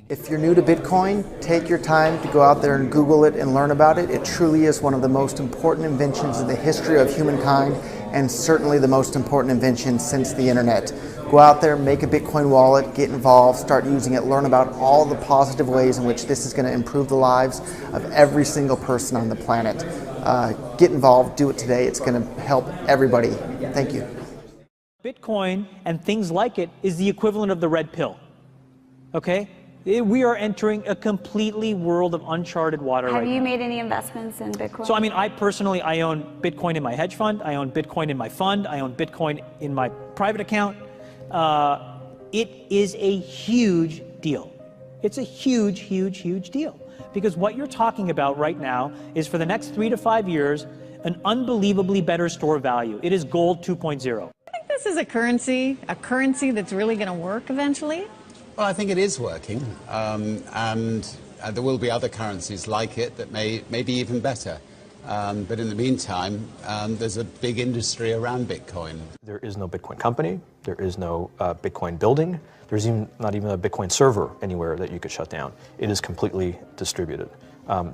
If you're new to Bitcoin, take your time to go out there and Google it and learn about it. It truly is one of the most important inventions in the history of humankind, and certainly the most important invention since the internet. Go out there, make a Bitcoin wallet, get involved, start using it, learn about all the positive ways in which this is going to improve the lives of every single person on the planet. Get involved, do it today. It's going to help everybody. Thank you. Bitcoin and things like it is the equivalent of the red pill. Okay? We are entering a completely world of uncharted water right now. Have you made any investments in Bitcoin? So, I mean, I personally own Bitcoin in my hedge fund. I own Bitcoin in my fund. I own Bitcoin in my private account. It is a huge deal. It's a huge, huge, huge deal. Because what you're talking about right now is for the next 3 to 5 years, an unbelievably better store of value. It is gold 2.0. I think this is a currency that's really going to work eventually. Well, I think it is working, and there will be other currencies like it that may be even better. But in the meantime, there's a big industry around Bitcoin. There is no Bitcoin company. There is no Bitcoin building. There's not even a Bitcoin server anywhere that you could shut down. It is completely distributed.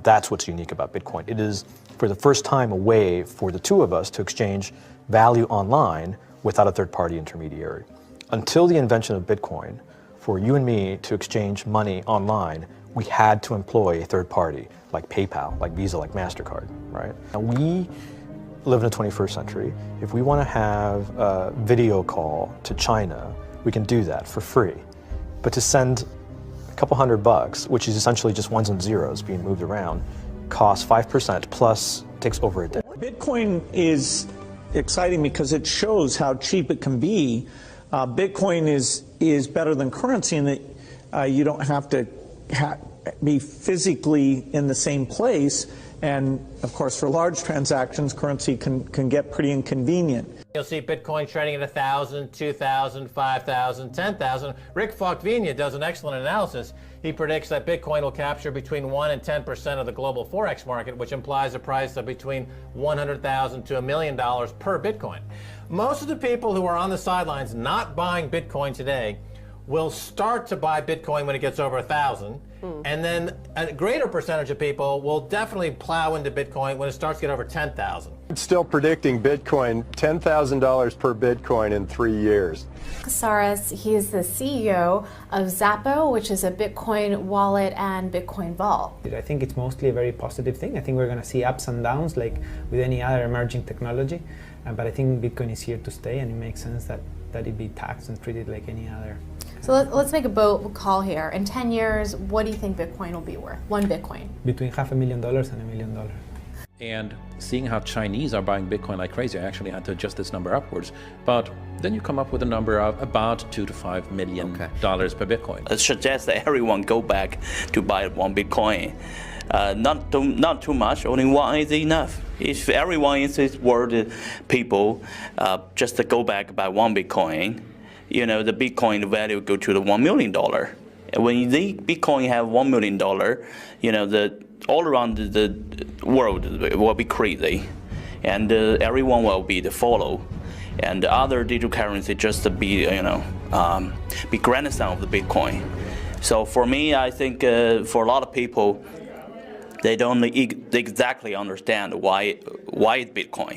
That's what's unique about Bitcoin. It is, for the first time, a way for the two of us to exchange value online without a third-party intermediary. Until the invention of Bitcoin, for you and me to exchange money online, we had to employ a third party, like PayPal, like Visa, like MasterCard, right? Now we live in the 21st century. If we want to have a video call to China, we can do that for free. But to send a couple $100, which is essentially just ones and zeros being moved around, costs 5% plus takes over a day. Bitcoin is exciting because it shows how cheap it can be. Bitcoin is better than currency in that you don't have to be physically in the same place, and of course for large transactions currency can get pretty inconvenient. You'll see Bitcoin trading at 1,000, 2,000, 5,000, 10,000. Rick Falkvinia does an excellent analysis. He predicts that Bitcoin will capture between 1 and 10% of the global Forex market, which implies a price of between $100,000 to $1 million per Bitcoin. Most of the people who are on the sidelines not buying Bitcoin today will start to buy Bitcoin when it gets over 1,000, and then a greater percentage of people will definitely plow into Bitcoin when it starts to get over 10,000. It's still predicting Bitcoin $10,000 per Bitcoin in 3 years. Casares, he is the CEO of Zappo, which is a Bitcoin wallet and Bitcoin vault. I think it's mostly a very positive thing. I think we're going to see ups and downs like with any other emerging technology, but I think Bitcoin is here to stay, and it makes sense that it be taxed and treated like any other. So let's make a bold call here. In 10 years, what do you think Bitcoin will be worth? One Bitcoin? Between $500,000 and $1 million. And seeing how Chinese are buying Bitcoin like crazy, I actually had to adjust this number upwards. But then you come up with a number of about $2 to $5 million per Bitcoin. I suggest that everyone go back to buy one Bitcoin. Not too much, only one is enough. If everyone in this world, people, just to go back buy one Bitcoin, you know, the Bitcoin value go to the $1 million. And when the Bitcoin have $1 million, you know, all around the world will be crazy, and everyone will be the follow, and the other digital currency just to be, you know, be grandson of the Bitcoin. So for me, I think for a lot of people, they don't exactly understand why it's Bitcoin.